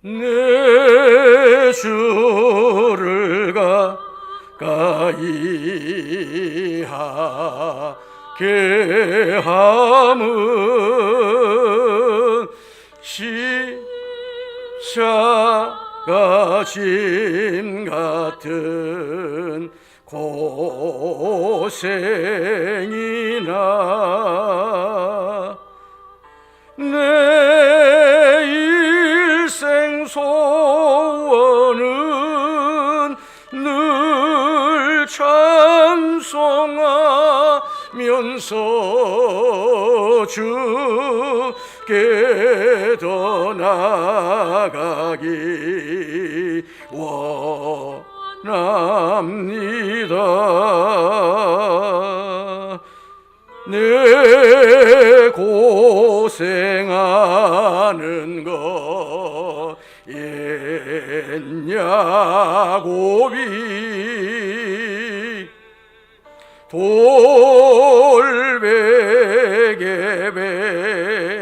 내 주를 가까이 하게 함은 십자가 짐 같은 고생이나 내 일생 소원은 늘 찬송하면서 주께 더 나아가기 원합니다. 내 고생하는 것 옛야곱이 돌베개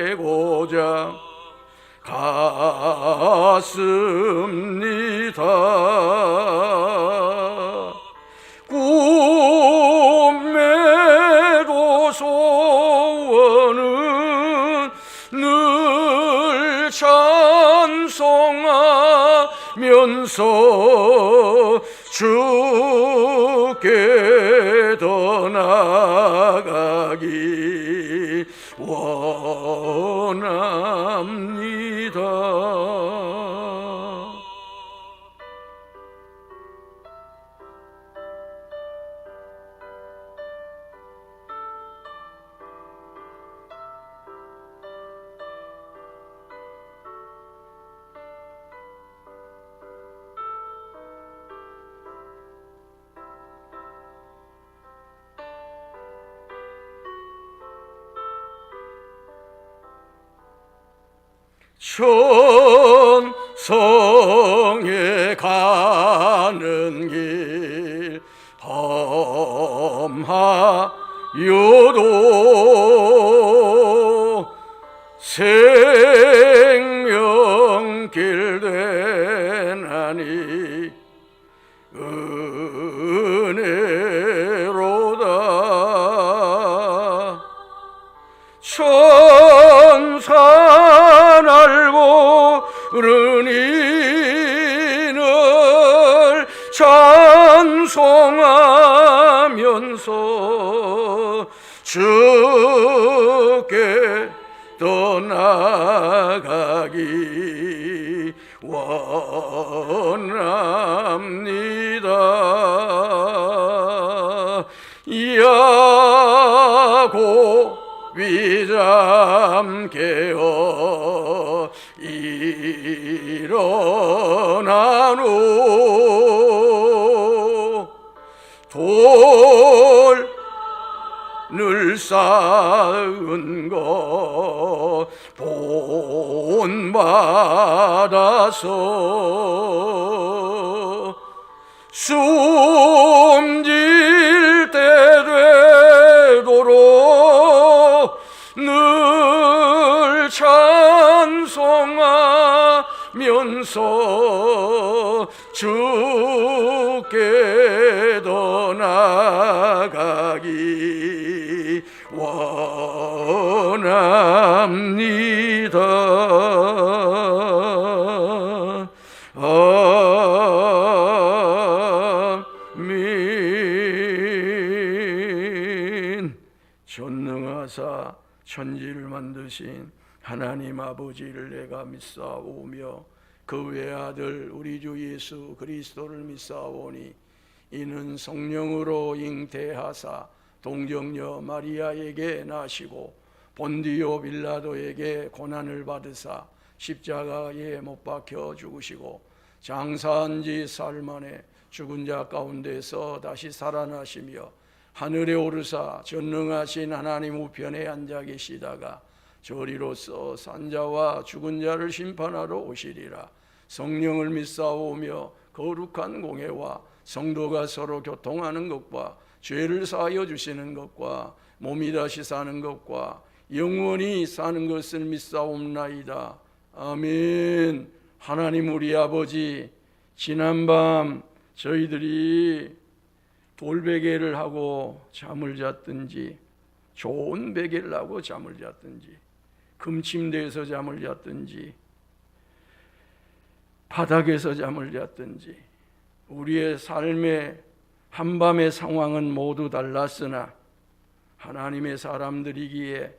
베고자 갔습니다. 꿈에도 소원은 늘 찬송하면서 주께 더 나아가기 원합니다. 천성에 가는 길 험하여도 생명길 되나니 은혜로다. 천사 날고 그러니 늘 찬송하면서 주께 떠나가기 원합니다. 야곱이 잠깨어 일어나노 돌을 쌓은 것 본받아서 숨질 때 되도록 늘 찬송하면서 주께 더 나아가기 원합니다. 아멘. 전능하사 천지를 만드신 하나님 아버지를 내가 믿사오며 그 외아들 우리 주 예수 그리스도를 믿사오니 이는 성령으로 잉태하사 동정녀 마리아에게 나시고 본디오 빌라도에게 고난을 받으사 십자가에 못 박혀 죽으시고 장사한 지 사흘 만에 죽은 자 가운데서 다시 살아나시며 하늘에 오르사 전능하신 하나님 우편에 앉아 계시다가 저리로서 산자와 죽은 자를 심판하러 오시리라. 성령을 믿사오며 거룩한 공회와 성도가 서로 교통하는 것과 죄를 사하여 주시는 것과 몸이 다시 사는 것과 영원히 사는 것을 믿사옵나이다. 아멘. 하나님 우리 아버지, 지난밤 저희들이 돌베개를 하고 잠을 잤든지 좋은 베개를 하고 잠을 잤든지 금침대에서 잠을 잤든지 바닥에서 잠을 잤든지 우리의 삶의 한밤의 상황은 모두 달랐으나 하나님의 사람들이기에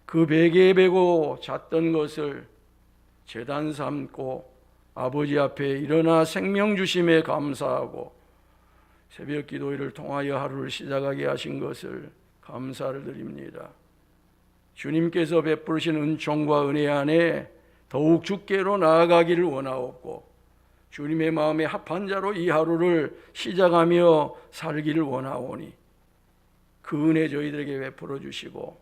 그 베개에 베고 잤던 것을 제단 삼고 아버지 앞에 일어나 생명 주심에 감사하고 새벽 기도회를 통하여 하루를 시작하게 하신 것을 감사를 드립니다. 주님께서 베푸신 은총과 은혜 안에 더욱 주께로 나아가기를 원하옵고 주님의 마음에 합한 자로 이 하루를 시작하며 살기를 원하오니 그 은혜 저희들에게 베풀어 주시고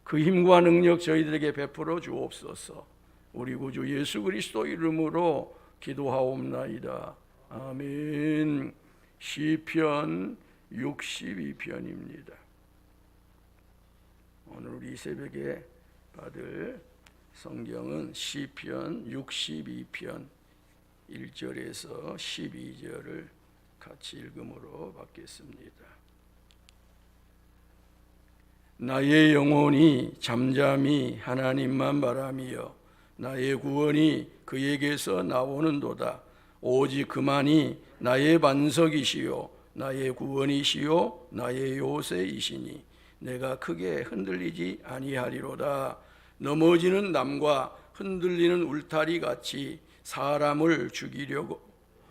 그 힘과 능력 저희들에게 베풀어 주옵소서. 우리 구주 예수 그리스도 이름으로 기도하옵나이다. 아멘. 시편 62편입니다. 오늘 우리 새벽에 받을 성경은 시편 62편 1절에서 12절을 같이 읽음으로 받겠습니다. 나의 영혼이 잠잠히 하나님만 바라며 나의 구원이 그에게서 나오는도다. 오직 그만이 나의 반석이시요 나의 구원이시요 나의 요새이시니 내가 크게 흔들리지 아니하리로다. 넘어지는 남과 흔들리는 울타리 같이 사람을 죽이려고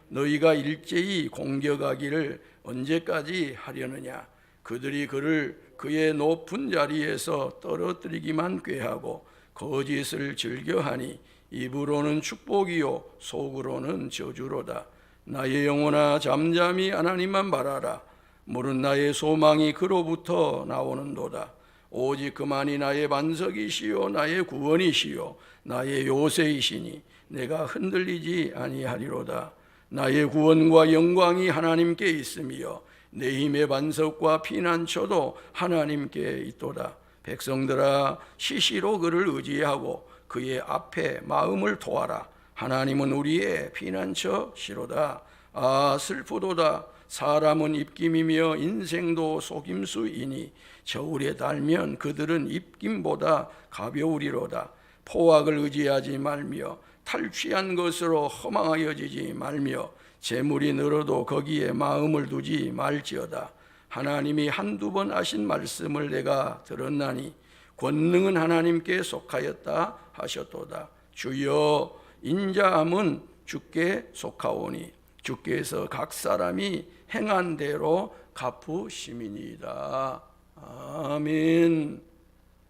너희가 일제히 공격하기를 언제까지 하려느냐. 그들이 그를 그의 높은 자리에서 떨어뜨리기만 꾀하고 거짓을 즐겨하니 입으로는 축복이요 속으로는 저주로다. 나의 영혼아 잠잠히 하나님만 바라라. 물은 나의 소망이 그로부터 나오는도다. 오직 그만이 나의 반석이시요 나의 구원이시요 나의 요새이시니 내가 흔들리지 아니하리로다. 나의 구원과 영광이 하나님께 있으며 내 힘의 반석과 피난처도 하나님께 있도다. 백성들아 시시로 그를 의지하고 그의 앞에 마음을 토하라. 하나님은 우리의 피난처시로다. 아 슬프도다. 사람은 입김이며 인생도 속임수이니 저울에 달면 그들은 입김보다 가벼우리로다. 포악을 의지하지 말며 탈취한 것으로 허망하여지지 말며 재물이 늘어도 거기에 마음을 두지 말지어다. 하나님이 한두 번 하신 말씀을 내가 들었나니 권능은 하나님께 속하였다 하셨도다. 주여 인자함은 주께 속하오니 주께서 각 사람이 행한 대로 갚으심이니이다. 아멘.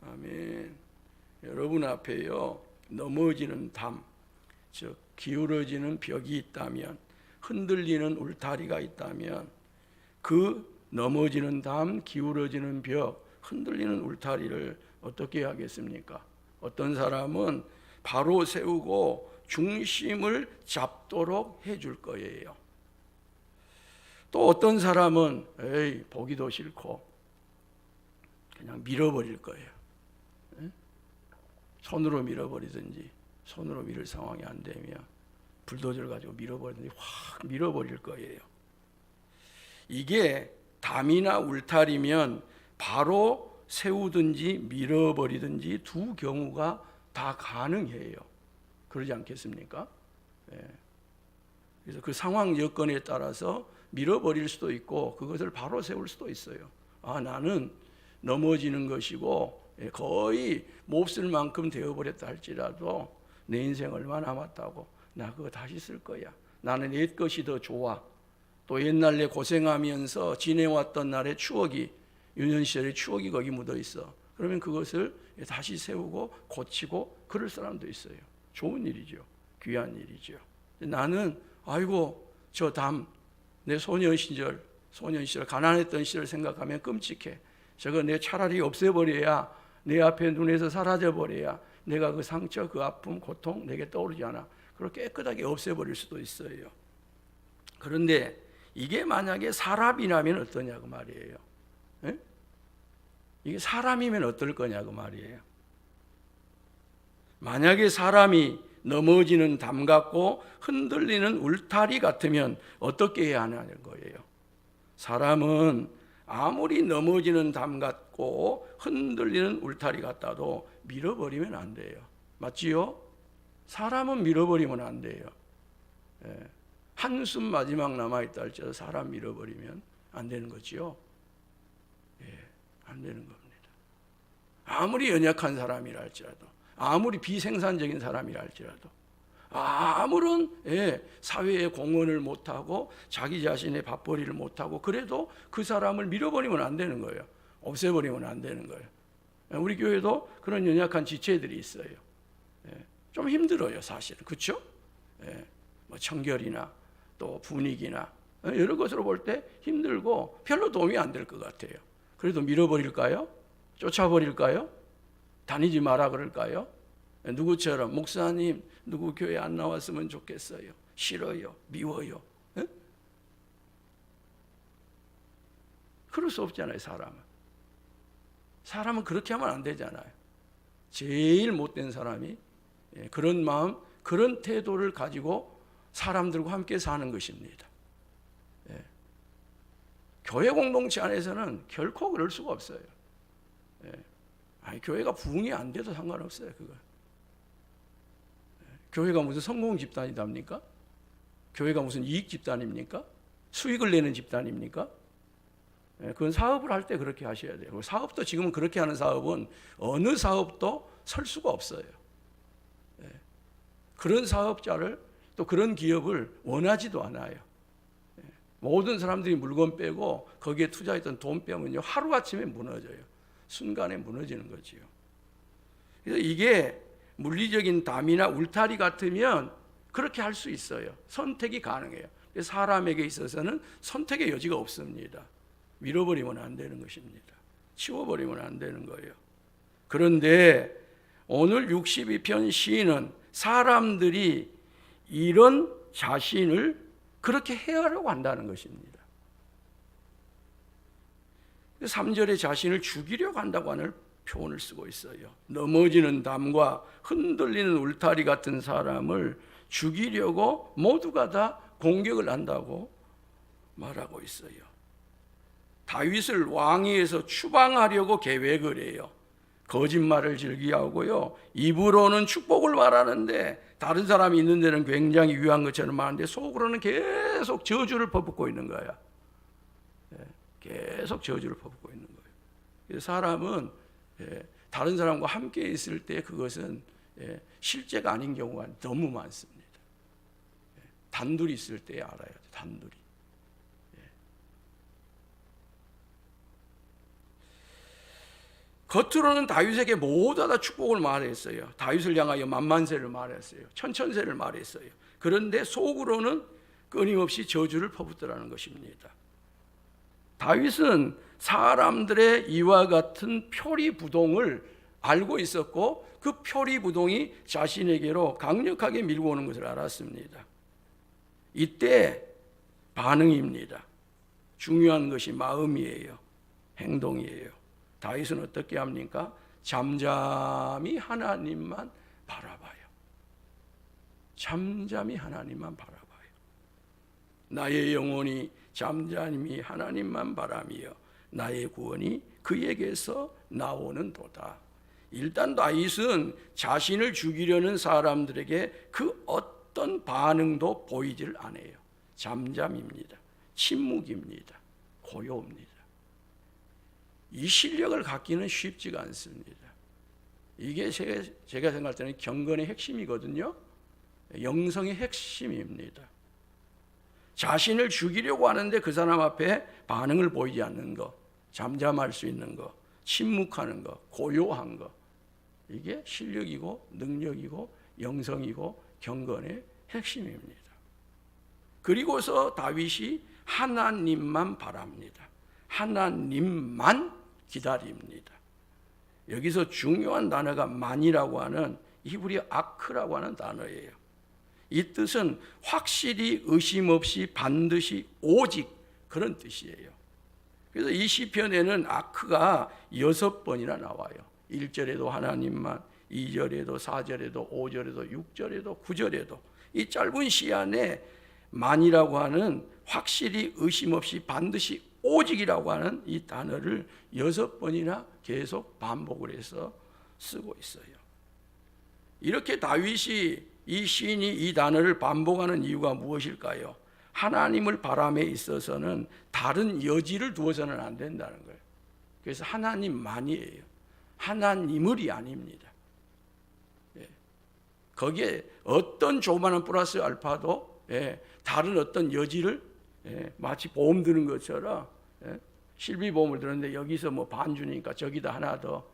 아멘. 여러분 앞에요 넘어지는 담, 즉 기울어지는 벽이 있다면, 흔들리는 울타리가 있다면 그 넘어지는 담, 기울어지는 벽, 흔들리는 울타리를 어떻게 하겠습니까? 어떤 사람은 바로 세우고 중심을 잡도록 해줄 거예요. 또 어떤 사람은 에이 보기도 싫고 그냥 밀어버릴 거예요. 손으로 밀어버리든지, 손으로 밀을 상황이 안 되면 불도저를 가지고 밀어버리든지 확 밀어버릴 거예요. 이게 담이나 울타리면 바로 세우든지 밀어버리든지 두 경우가 다 가능해요. 그러지 않겠습니까? 그래서 그 상황 여건에 따라서 밀어버릴 수도 있고 그것을 바로 세울 수도 있어요. 아 나는 넘어지는 것이고 거의 몹쓸 만큼 되어버렸다 할지라도 내 인생 얼마 남았다고 나 그거 다시 쓸 거야. 나는 옛 것이 더 좋아. 또 옛날에 고생하면서 지내왔던 날의 추억이, 유년 시절의 추억이 거기 묻어 있어. 그러면 그것을 다시 세우고 고치고 그럴 사람도 있어요. 좋은 일이죠. 귀한 일이죠. 나는 아이고 저 담, 내 소년 시절 가난했던 시절 생각하면 끔찍해. 저거 내 차라리 없애버려야, 내 앞에 눈에서 사라져버려야 내가 그 상처, 그 아픔, 고통 내게 떠오르지 않아. 그렇게 깨끗하게 없애버릴 수도 있어요. 그런데 이게 만약에 사람이라면 어떠냐고 말이에요. 에? 이게 사람이면 어떨 거냐고 말이에요. 만약에 사람이 넘어지는 담 같고 흔들리는 울타리 같으면 어떻게 해야 하냐는 거예요. 사람은 아무리 넘어지는 담 같고 흔들리는 울타리 같다도 밀어버리면 안 돼요. 맞지요? 사람은 밀어버리면 안 돼요. 한숨 마지막 남아있다 할지라도 사람 밀어버리면 안 되는 거지요. 안 되는 겁니다. 아무리 연약한 사람이라 할지라도, 아무리 비생산적인 사람이라 할지라도, 아무런 사회에 공헌을 못하고 자기 자신의 밥벌이를 못하고 그래도 그 사람을 밀어버리면 안 되는 거예요. 없애버리면 안 되는 거예요. 우리 교회도 그런 연약한 지체들이 있어요. 좀 힘들어요, 사실은. 그렇죠? 뭐 청결이나 또 분위기나 여러 것으로 볼 때 힘들고 별로 도움이 안 될 것 같아요. 그래도 밀어버릴까요? 쫓아버릴까요? 다니지 마라 그럴까요? 누구처럼 목사님 누구 교회 안 나왔으면 좋겠어요. 싫어요. 미워요. 그럴 수 없잖아요. 사람은 그렇게 하면 안 되잖아요. 제일 못된 사람이 그런 마음, 그런 태도를 가지고 사람들과 함께 사는 것입니다. 교회 공동체 안에서는 결코 그럴 수가 없어요. 교회가 부흥이 안 돼도 상관없어요. 그거. 교회가 무슨 성공 집단이답니까? 교회가 무슨 이익 집단입니까? 수익을 내는 집단입니까? 그건 사업을 할 때 그렇게 하셔야 돼요. 사업도 지금은 그렇게 하는 사업은 어느 사업도 설 수가 없어요. 그런 사업자를 또 그런 기업을 원하지도 않아요. 모든 사람들이 물건 빼고 거기에 투자했던 돈 빼면요 하루아침에 무너져요. 순간에 무너지는 거지요. 그래서 이게 물리적인 담이나 울타리 같으면 그렇게 할 수 있어요. 선택이 가능해요. 사람에게 있어서는 선택의 여지가 없습니다. 밀어버리면 안 되는 것입니다. 치워버리면 안 되는 거예요. 그런데 오늘 62편 시인은 사람들이 이런 자신을 그렇게 해하려고 한다는 것입니다. 3절에 자신을 죽이려고 한다고 하는 표현을 쓰고 있어요. 넘어지는 담과 흔들리는 울타리 같은 사람을 죽이려고 모두가 다 공격을 한다고 말하고 있어요. 다윗을 왕위에서 추방하려고 계획을 해요. 거짓말을 즐기하고요. 입으로는 축복을 말하는데 다른 사람이 있는 데는 굉장히 유한 것처럼 말하는데 속으로는 계속 저주를 퍼붓고 있는 거야. 계속 저주를 퍼붓고 있는 거예요. 그래서 사람은 다른 사람과 함께 있을 때 그것은 실제가 아닌 경우가 너무 많습니다. 단둘이 있을 때 알아야 돼. 단둘이. 겉으로는 다윗에게 모두 다 축복을 말했어요. 다윗을 향하여 만만세를 말했어요. 천천세를 말했어요. 그런데 속으로는 끊임없이 저주를 퍼붓더라는 것입니다. 다윗은 사람들의 이와 같은 표리부동을 알고 있었고 그 표리부동이 자신에게로 강력하게 밀고 오는 것을 알았습니다. 이때 반응입니다. 중요한 것이 마음이에요. 행동이에요. 다윗은 어떻게 합니까? 잠잠히 하나님만 바라봐요. 잠잠히 하나님만 바라봐요. 나의 영혼이 잠잠히 하나님만 바라며 나의 구원이 그에게서 나오는 도다. 일단 다윗은 자신을 죽이려는 사람들에게 그 어떤 반응도 보이질 않아요. 잠잠입니다. 침묵입니다. 고요입니다. 이 실력을 갖기는 쉽지가 않습니다. 이게 제가 생각할 때는 경건의 핵심이거든요. 영성의 핵심입니다. 자신을 죽이려고 하는데 그 사람 앞에 반응을 보이지 않는 것, 잠잠할 수 있는 것, 침묵하는 것, 고요한 것, 이게 실력이고 능력이고 영성이고 경건의 핵심입니다. 그리고서 다윗이 하나님만 바랍니다. 하나님만 기다립니다. 여기서 중요한 단어가 만이라고 하는 히브리 아크라고 하는 단어예요. 이 뜻은 확실히 의심 없이 반드시 오직 그런 뜻이에요. 그래서 이 시편에는 아크가 6번이나 나와요. 1절에도 하나님만, 2절에도 4절에도 5절에도 6절에도 9절에도 이 짧은 시간에 만이라고 하는 확실히 의심 없이 반드시 오직이라고 하는 이 단어를 6번이나 계속 반복을 해서 쓰고 있어요. 이렇게 다윗이 이 시인이 이 단어를 반복하는 이유가 무엇일까요? 하나님을 바람에 있어서는 다른 여지를 두어서는 안 된다는 거예요. 그래서 하나님만이에요. 하나님을이 아닙니다. 거기에 어떤 조그마한 플러스 알파도 다른 어떤 여지를 마치 보험 드는 것처럼 실비보험을 들었는데 여기서 뭐 반 주니까 저기다 하나 더,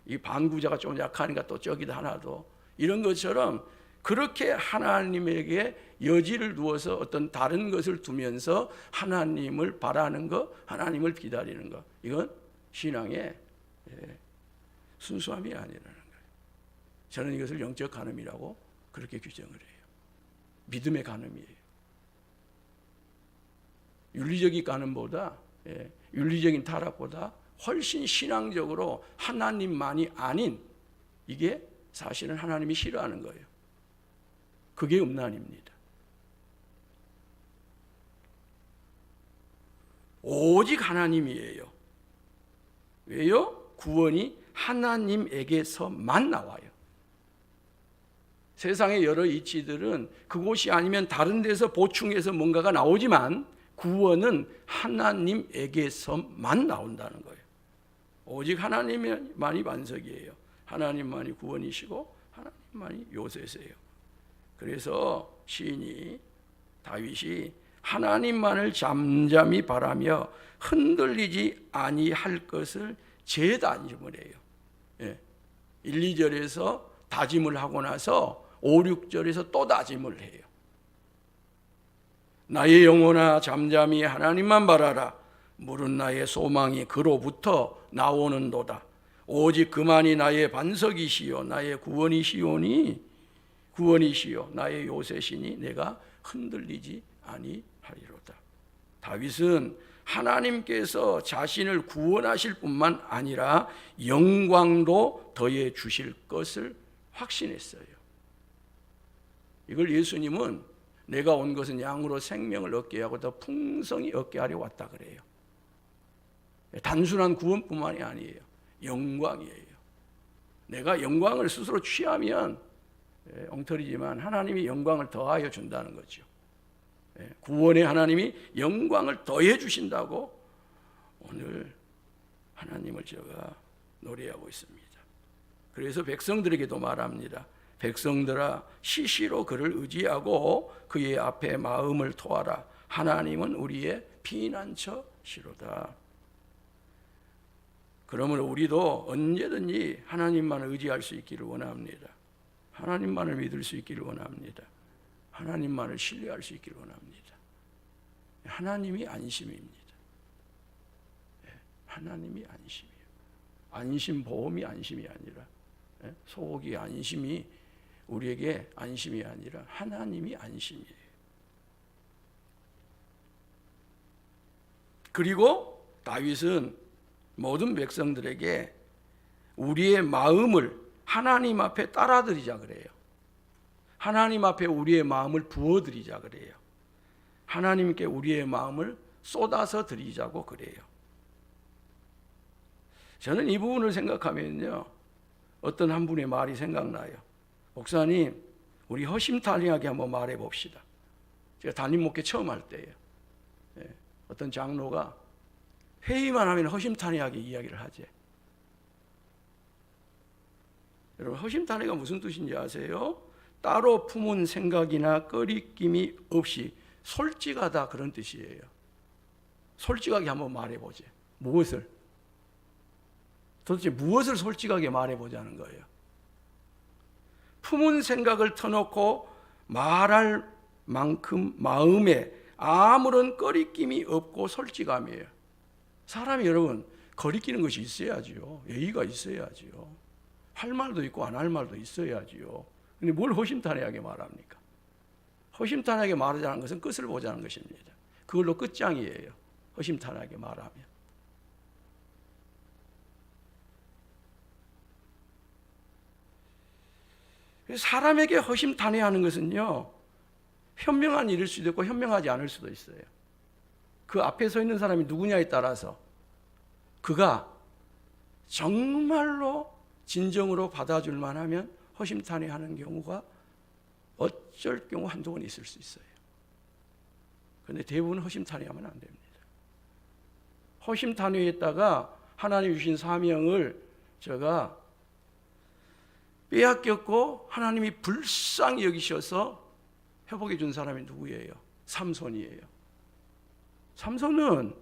이 반구자가 좀 약하니까 또 저기다 하나 더, 이런 것처럼 그렇게 하나님에게 여지를 두어서 어떤 다른 것을 두면서 하나님을 바라는 것, 하나님을 기다리는 것, 이건 신앙의 순수함이 아니라는 거예요. 저는 이것을 영적 간음이라고 그렇게 규정을 해요. 믿음의 간음이에요. 윤리적인 간음보다, 윤리적인 타락보다 훨씬 신앙적으로 하나님만이 아닌, 이게 사실은 하나님이 싫어하는 거예요. 그게 음란입니다. 오직 하나님이에요. 왜요? 구원이 하나님에게서만 나와요. 세상의 여러 이치들은 그곳이 아니면 다른 데서 보충해서 뭔가가 나오지만 구원은 하나님에게서만 나온다는 거예요. 오직 하나님만이 반석이에요. 하나님만이 구원이시고 하나님만이 요새세요. 그래서 시인이, 다윗이 하나님만을 잠잠히 바라며 흔들리지 아니할 것을 재다짐을 해요. 1, 2절에서 다짐을 하고 나서 5, 6절에서 또 다짐을 해요. 나의 영혼아 잠잠히 하나님만 바라라. 물은 나의 소망이 그로부터 나오는도다. 오직 그만이 나의 반석이시요 나의 구원이시요 나의 요새시니 내가 흔들리지 아니하리로다. 다윗은 하나님께서 자신을 구원하실 뿐만 아니라 영광도 더해 주실 것을 확신했어요. 이걸 예수님은 내가 온 것은 양으로 생명을 얻게 하고 더 풍성히 얻게 하려 왔다 그래요. 단순한 구원뿐만이 아니에요. 영광이에요. 내가 영광을 스스로 취하면 엉터리지만 하나님이 영광을 더하여 준다는 거죠. 구원의 하나님이 영광을 더해 주신다고 오늘 하나님을 제가 노래하고 있습니다. 그래서 백성들에게도 말합니다. 백성들아 시시로 그를 의지하고 그의 앞에 마음을 토하라. 하나님은 우리의 피난처시로다. 그러므로 우리도 언제든지 하나님만을 의지할 수 있기를 원합니다. 하나님만을 믿을 수 있기를 원합니다. 하나님만을 신뢰할 수 있기를 원합니다. 하나님이 안심입니다. 하나님이 안심이에요. 안심 보험이 안심이 아니라, 소고기 안심이 우리에게 안심이 아니라 하나님이 안심이에요. 그리고 다윗은 모든 백성들에게 우리의 마음을 하나님 앞에 따라드리자 그래요. 하나님 앞에 우리의 마음을 부어드리자 그래요. 하나님께 우리의 마음을 쏟아서 드리자고 그래요. 저는 이 부분을 생각하면요, 어떤 한 분의 말이 생각나요. 목사님, 우리 허심탄회하게 한번 말해 봅시다. 제가 담임 목회 처음 할 때예요. 어떤 장로가 회의만 하면 허심탄회하게 이야기를 하지. 여러분, 허심탄회가 무슨 뜻인지 아세요? 따로 품은 생각이나 꺼리낌이 없이 솔직하다, 그런 뜻이에요. 솔직하게 한번 말해보지. 무엇을? 도대체 무엇을 솔직하게 말해보자는 거예요? 품은 생각을 터놓고 말할 만큼 마음에 아무런 꺼리낌이 없고 솔직함이에요. 사람이 여러분 거리끼는 것이 있어야지요. 예의가 있어야지요. 할 말도 있고 안 할 말도 있어야지요. 근데 뭘 허심탄회하게 말합니까? 허심탄회하게 말하자는 것은 끝을 보자는 것입니다. 그걸로 끝장이에요. 허심탄회하게 말하면. 사람에게 허심탄회하는 것은요, 현명한 일일 수도 있고 현명하지 않을 수도 있어요. 그 앞에 서 있는 사람이 누구냐에 따라서 그가 정말로 진정으로 받아줄 만하면 허심탄회하는 경우가 어쩔 경우 한두 번 있을 수 있어요. 그런데 대부분 허심탄회하면 안 됩니다. 허심탄회했다가 하나님 주신 사명을 제가 빼앗겼고 하나님이 불쌍히 여기셔서 회복해 준 사람이 누구예요? 삼손이에요. 삼손은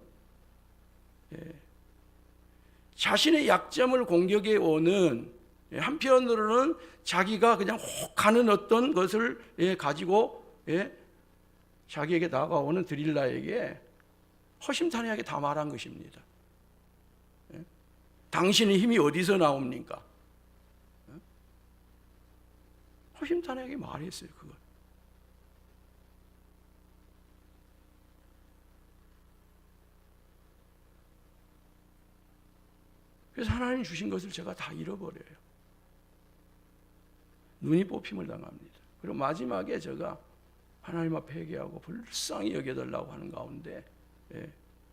자신의 약점을 공격해 오는, 한편으로는 자기가 그냥 혹하는 어떤 것을 가지고 자기에게 다가오는 드릴라에게 허심탄회하게 다 말한 것입니다. 당신의 힘이 어디서 나옵니까? 허심탄회하게 말했어요, 그걸. 그래서 하나님 주신 것을 제가 다 잃어버려요. 눈이 뽑힘을 당합니다. 그리고 마지막에 제가 하나님 앞에 회개하고 불쌍히 여겨달라고 하는 가운데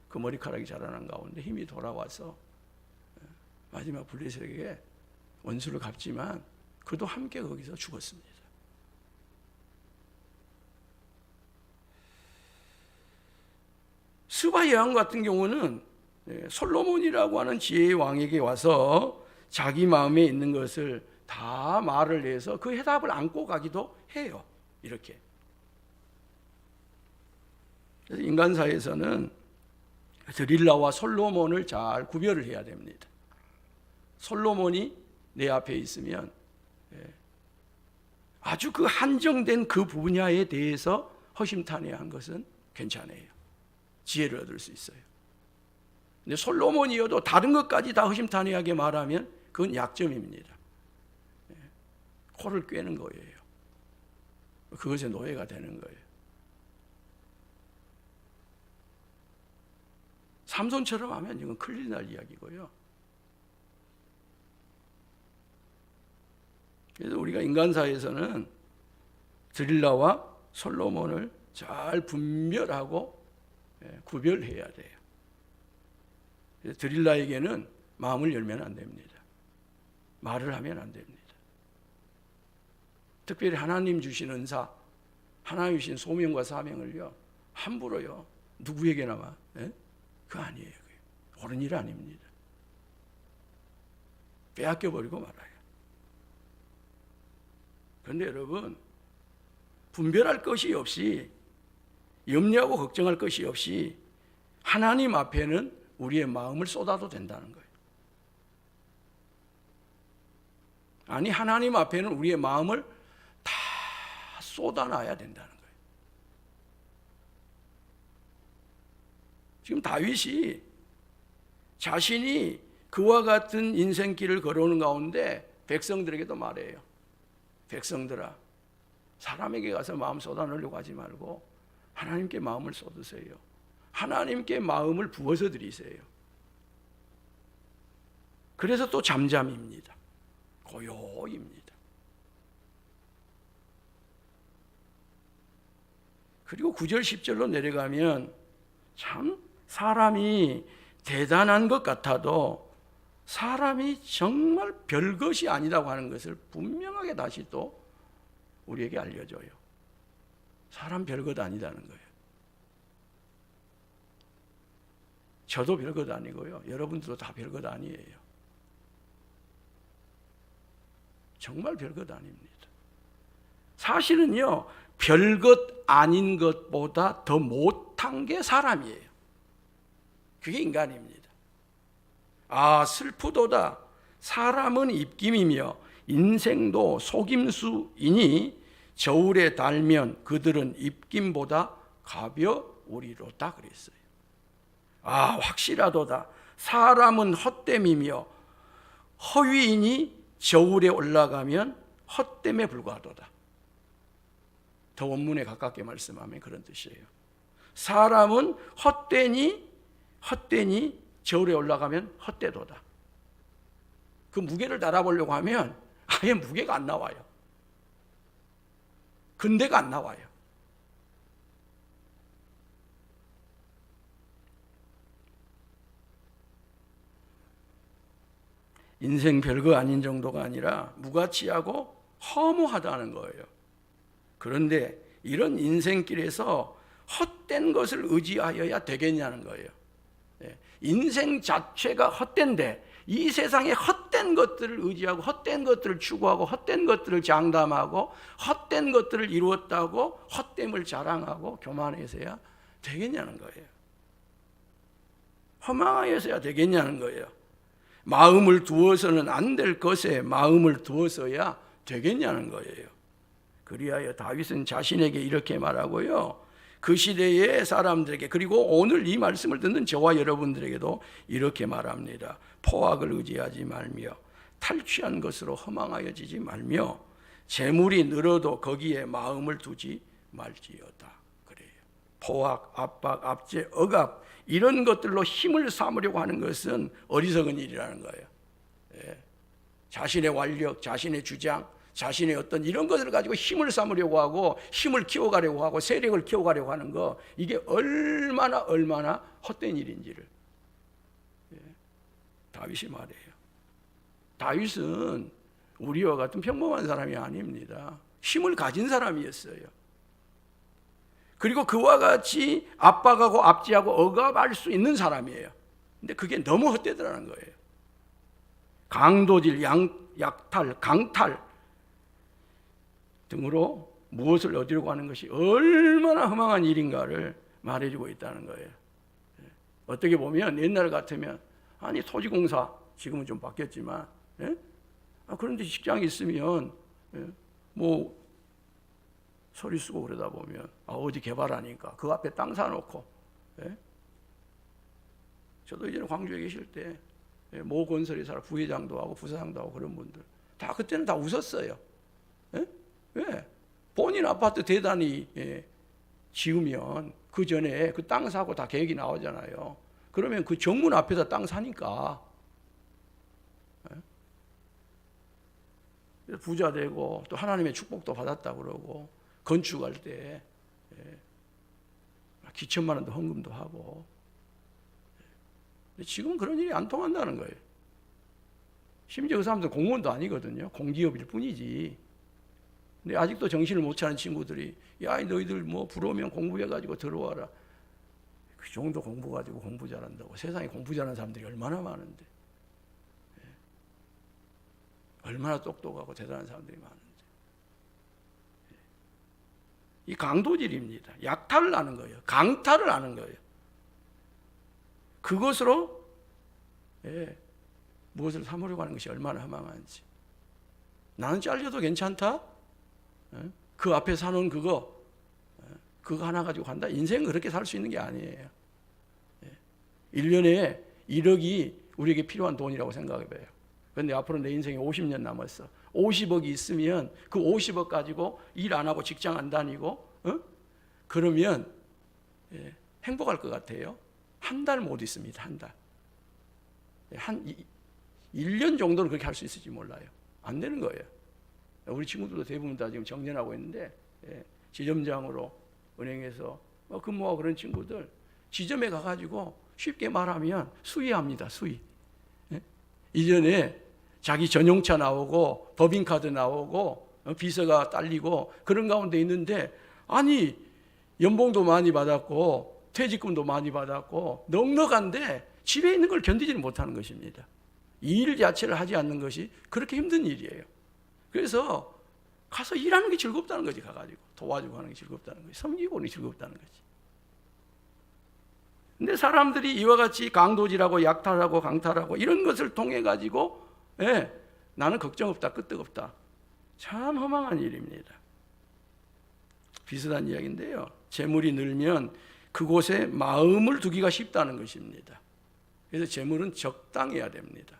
그 머리카락이 자라난 가운데 힘이 돌아와서 마지막 블레셋에게 원수를 갚지만 그도 함께 거기서 죽었습니다. 스바 여왕 같은 경우는 솔로몬이라고 하는 지혜의 왕에게 와서 자기 마음에 있는 것을 다 말을 해서 그 해답을 안고 가기도 해요. 이렇게. 그래서 인간사에서는 드릴라와 솔로몬을 잘 구별을 해야 됩니다. 솔로몬이 내 앞에 있으면 아주 그 한정된 그 분야에 대해서 허심탄회한 것은 괜찮아요. 지혜를 얻을 수 있어요. 근데 솔로몬이어도 다른 것까지 다 허심탄회하게 말하면 그건 약점입니다. 코를 꿰는 거예요. 그것의 노예가 되는 거예요. 삼손처럼 하면 이건 큰일 날 이야기고요. 그래서 우리가 인간사에서는 드릴라와 솔로몬을 잘 분별하고 구별해야 돼요. 드릴라에게는 마음을 열면 안 됩니다. 말을 하면 안 됩니다. 특별히 하나님 주신 은사, 하나님 주신 소명과 사명을요, 함부로요, 누구에게나마 그거 아니에요. 옳은 일 아닙니다. 빼앗겨버리고 말아요. 그런데 여러분, 분별할 것이 없이, 염려하고 걱정할 것이 없이 하나님 앞에는 우리의 마음을 쏟아도 된다는 거예요. 아니, 하나님 앞에는 우리의 마음을 다 쏟아놔야 된다는 거예요. 지금 다윗이 자신이 그와 같은 인생길을 걸어오는 가운데 백성들에게도 말해요. 백성들아, 사람에게 가서 마음 쏟아내려고 하지 말고 하나님께 마음을 쏟으세요. 하나님께 마음을 부어서 드리세요. 그래서 또 잠잠입니다. 고요입니다. 그리고 9절 10절로 내려가면 참 사람이 대단한 것 같아도 사람이 정말 별것이 아니라고 하는 것을 분명하게 다시 또 우리에게 알려줘요. 사람 별것 아니다는 거예요. 저도 별것 아니고요. 여러분들도 다 별것 아니에요. 정말 별것 아닙니다. 사실은요, 별것 아닌 것보다 더 못한 게 사람이에요. 그게 인간입니다. 아, 슬프도다. 사람은 입김이며 인생도 속임수이니 저울에 달면 그들은 입김보다 가벼우리로다 그랬어요. 아, 확실하도다. 사람은 헛됨이며 허위이니 저울에 올라가면 헛됨에 불과하도다. 더 원문에 가깝게 말씀하면 그런 뜻이에요. 사람은 헛되니 저울에 올라가면 헛되도다. 그 무게를 달아보려고 하면 아예 무게가 안 나와요. 근대가 안 나와요. 인생 별거 아닌 정도가 아니라 무가치하고 허무하다는 거예요. 그런데 이런 인생길에서 헛된 것을 의지하여야 되겠냐는 거예요. 인생 자체가 헛된데 이 세상에 헛된 것들을 의지하고 헛된 것들을 추구하고 헛된 것들을 장담하고 헛된 것들을 이루었다고 헛됨을 자랑하고 교만해서야 되겠냐는 거예요. 허망하여서야 되겠냐는 거예요. 마음을 두어서는 안 될 것에 마음을 두어서야 되겠냐는 거예요. 그리하여 다윗은 자신에게 이렇게 말하고요, 그 시대의 사람들에게, 그리고 오늘 이 말씀을 듣는 저와 여러분들에게도 이렇게 말합니다. 포악을 의지하지 말며 탈취한 것으로 허망하여지지 말며 재물이 늘어도 거기에 마음을 두지 말지어다. 그래요. 포악, 압박, 압제, 억압 이런 것들로 힘을 삼으려고 하는 것은 어리석은 일이라는 거예요. 자신의 완력, 자신의 주장, 자신의 어떤 이런 것을 가지고 힘을 삼으려고 하고 힘을 키워가려고 하고 세력을 키워가려고 하는 거, 이게 얼마나 헛된 일인지를 다윗이 말해요. 다윗은 우리와 같은 평범한 사람이 아닙니다. 힘을 가진 사람이었어요. 그리고 그와 같이 압박하고 압제하고 억압할 수 있는 사람이에요. 근데 그게 너무 헛되더라는 거예요. 강도질, 약탈, 강탈 등으로 무엇을 얻으려고 하는 것이 얼마나 허망한 일인가를 말해주고 있다는 거예요. 어떻게 보면 옛날 같으면 아니 토지공사, 지금은 좀 바뀌었지만, 그런데 직장이 있으면 뭐 서류 쓰고 그러다 보면 어디 개발하니까 그 앞에 땅 사놓고, 저도 이전에 광주에 계실 때 모 건설회사 부회장도 하고 부사장도 하고 그런 분들 다 그때는 다 웃었어요. 왜? 본인 아파트 대단히 지으면 그 전에 그 땅 사고 다 계획이 나오잖아요. 그러면 그 정문 앞에다 땅 사니까 부자 되고 또 하나님의 축복도 받았다 그러고 건축할 때 기천만 원도 헌금도 하고. 지금은 그런 일이 안 통한다는 거예요. 심지어 그 사람들 공무원도 아니거든요. 공기업일 뿐이지. 근데 아직도 정신을 못 차는 친구들이 야 너희들 뭐 부러우면 공부해가지고 들어와라. 그 정도 공부 가지고 공부 잘한다고. 세상에 공부 잘하는 사람들이 얼마나 많은데, 얼마나 똑똑하고 대단한 사람들이 많은데. 이 강도질입니다. 약탈을 하는 거예요. 강탈을 하는 거예요. 그것으로 무엇을 삼으려고 하는 것이 얼마나 허망한지. 나는 잘려도 괜찮다? 그 앞에 사놓은 그거 하나 가지고 간다? 인생은 그렇게 살 수 있는 게 아니에요. 1년에 1억이 우리에게 필요한 돈이라고 생각해봐요. 그런데 앞으로 내 인생에 50년 남았어. 50억이 있으면 그 50억 가지고 일 안 하고 직장 안 다니고, 그러면 행복할 것 같아요? 한 달 못 있습니다. 한 달. 한 1년 정도는 그렇게 할 수 있을지 몰라요. 안 되는 거예요. 우리 친구들도 대부분 다 지금 정년하고 있는데, 지점장으로 은행에서 근무하고 그런 친구들 지점에 가가지고 쉽게 말하면 수의합니다. 수의. 이전에 자기 전용차 나오고 법인카드 나오고 비서가 딸리고 그런 가운데 있는데, 아니 연봉도 많이 받았고 퇴직금도 많이 받았고 넉넉한데 집에 있는 걸 견디지는 못하는 것입니다. 이 일 자체를 하지 않는 것이 그렇게 힘든 일이에요. 그래서 가서 일하는 게 즐겁다는 거지. 가가지고 도와주고 하는 게 즐겁다는 거지. 섬기고 하는 게 즐겁다는 거지. 근데 사람들이 이와 같이 강도질하고 약탈하고 강탈하고 이런 것을 통해 가지고 나는 걱정 없다, 끄떡없다. 참 허망한 일입니다. 비슷한 이야기인데요. 재물이 늘면 그곳에 마음을 두기가 쉽다는 것입니다. 그래서 재물은 적당해야 됩니다.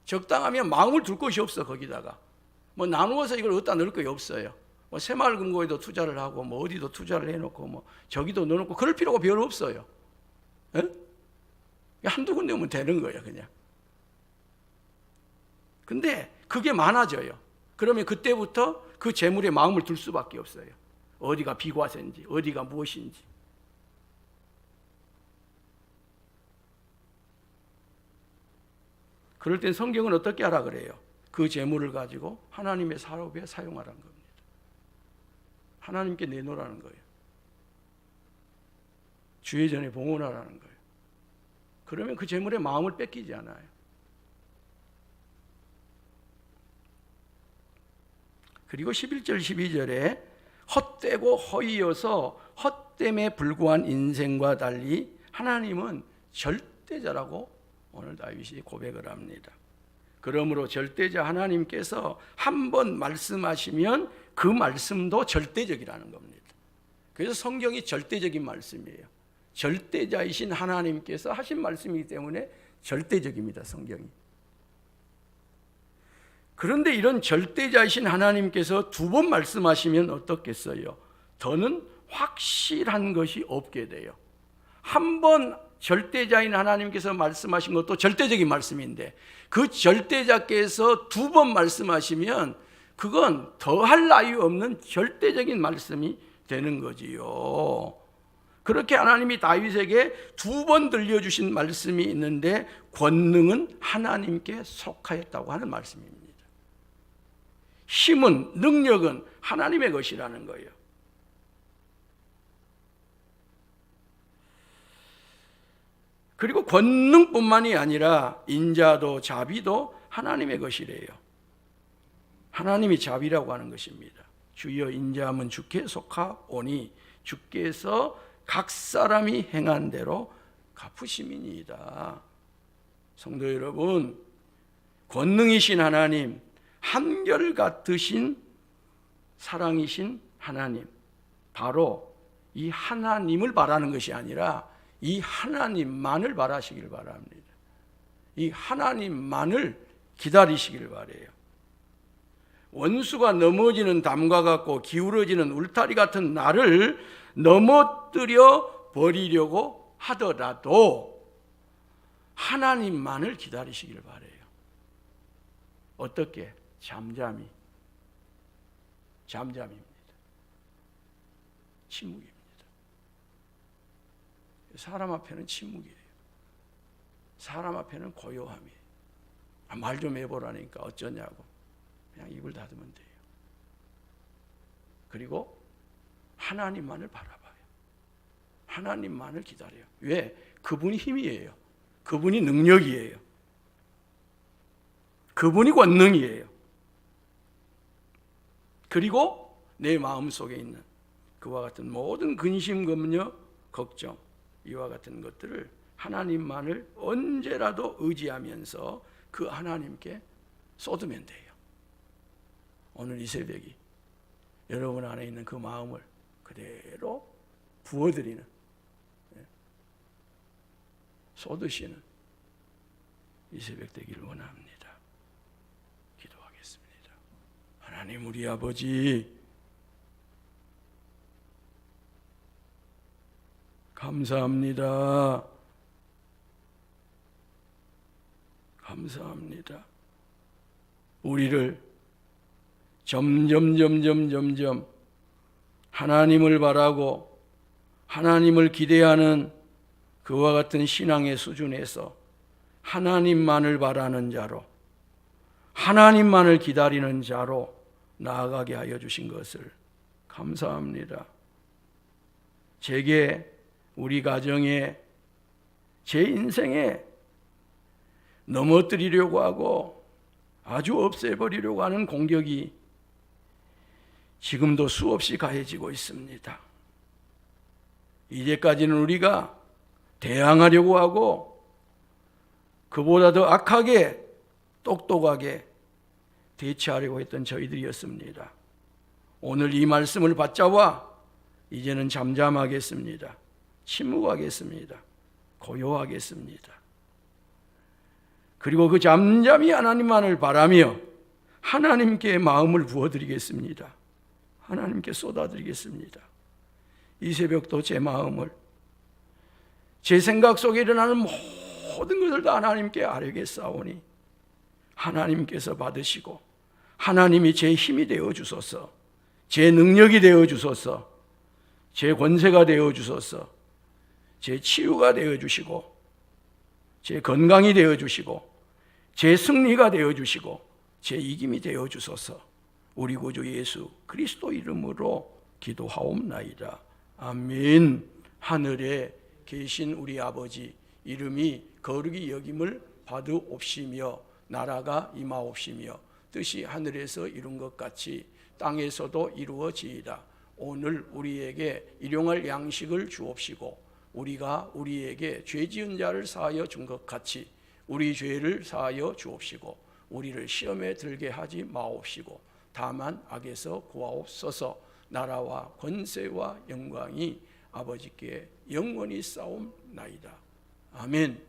적당하면 마음을 둘 것이 없어. 거기다가 뭐 나누어서 이걸 어디다 넣을 게 없어요. 뭐 새마을금고에도 투자를 하고 뭐 어디도 투자를 해놓고 뭐 저기도 넣어놓고 그럴 필요가 별로 없어요. 한두 군데 오면 되는 거예요, 그냥. 근데 그게 많아져요. 그러면 그때부터 그 재물에 마음을 둘 수밖에 없어요. 어디가 비과세인지, 어디가 무엇인지. 그럴 땐 성경은 어떻게 하라 그래요? 그 재물을 가지고 하나님의 사업에 사용하라는 겁니다. 하나님께 내놓으라는 거예요. 주의 전에 봉헌하라는 거예요. 그러면 그 재물의 마음을 뺏기지 않아요. 그리고 11절 12절에 헛되고 허위여서 헛됨에 불구한 인생과 달리 하나님은 절대자라고 오늘 다윗이 고백을 합니다. 그러므로 절대자 하나님께서 한 번 말씀하시면 그 말씀도 절대적이라는 겁니다. 그래서 성경이 절대적인 말씀이에요. 절대자이신 하나님께서 하신 말씀이기 때문에 절대적입니다, 성경이. 그런데 이런 절대자이신 하나님께서 두 번 말씀하시면 어떻겠어요? 더는 확실한 것이 없게 돼요. 한 번 절대자인 하나님께서 말씀하신 것도 절대적인 말씀인데 그 절대자께서 두 번 말씀하시면 그건 더할 나위 없는 절대적인 말씀이 되는 거지요. 그렇게 하나님이 다윗에게 두 번 들려주신 말씀이 있는데 권능은 하나님께 속하였다고 하는 말씀입니다. 힘은, 능력은 하나님의 것이라는 거예요. 그리고 권능뿐만이 아니라 인자도 자비도 하나님의 것이래요. 하나님이 자비라고 하는 것입니다. 주여 인자함은 주께 속하오니 주께서 각 사람이 행한 대로 갚으심이니이다. 성도 여러분, 권능이신 하나님, 한결같으신 사랑이신 하나님, 바로 이 하나님을 바라는 것이 아니라 이 하나님만을 바라시길 바랍니다. 이 하나님만을 기다리시길 바라요. 원수가 넘어지는 담과 같고 기울어지는 울타리 같은 나를 넘어뜨려 버리려고 하더라도 하나님만을 기다리시길 바라요. 어떻게? 잠잠히. 잠잠입니다. 침묵입니다. 사람 앞에는 침묵이에요. 사람 앞에는 고요함이에요. 말 좀 해보라니까 어쩌냐고. 그냥 입을 닫으면 돼요. 그리고 하나님만을 바라봐요. 하나님만을 기다려요. 왜? 그분이 힘이에요. 그분이 능력이에요. 그분이 권능이에요. 그리고 내 마음속에 있는 그와 같은 모든 근심, 염려, 걱정, 이와 같은 것들을 하나님만을 언제라도 의지하면서 그 하나님께 쏟으면 돼요. 오늘 이 새벽이 여러분 안에 있는 그 마음을 그대로 부어드리는, 쏟으시는 이 새벽 되기를 원합니다. 기도하겠습니다. 하나님 우리 아버지, 감사합니다. 감사합니다. 우리를 점점 하나님을 바라고 하나님을 기대하는 그와 같은 신앙의 수준에서 하나님만을 바라는 자로, 하나님만을 기다리는 자로 나아가게 하여 주신 것을 감사합니다. 제게, 우리 가정에, 제 인생에 넘어뜨리려고 하고 아주 없애버리려고 하는 공격이 지금도 수없이 가해지고 있습니다. 이제까지는 우리가 대항하려고 하고 그보다 더 악하게, 똑똑하게 대처하려고 했던 저희들이었습니다. 오늘 이 말씀을 받자와 이제는 잠잠하겠습니다. 침묵하겠습니다. 고요하겠습니다. 그리고 그 잠잠히 하나님만을 바라며 하나님께 마음을 부어드리겠습니다. 하나님께 쏟아드리겠습니다. 이 새벽도 제 마음을, 제 생각 속에 일어나는 모든 것을 다 하나님께 아뢰겠사오니 하나님께서 받으시고 하나님이 제 힘이 되어 주소서, 제 능력이 되어 주소서, 제 권세가 되어 주소서, 제 치유가 되어 주시고, 제 건강이 되어 주시고, 제 승리가 되어 주시고, 제 이김이 되어 주소서. 우리 구주 예수 그리스도 이름으로 기도하옵나이다. 아멘. 하늘에 계신 우리 아버지, 이름이 거룩히 여김을 받으옵시며 나라가 임하옵시며 뜻이 하늘에서 이룬 것 같이 땅에서도 이루어지이다. 오늘 우리에게 일용할 양식을 주옵시고 우리가 우리에게 죄 지은 자를 사하여 준 것 같이 우리 죄를 사하여 주옵시고 우리를 시험에 들게 하지 마옵시고 다만 악에서 구하옵소서. 나라와 권세와 영광이 아버지께 영원히 싸움나이다. 아멘.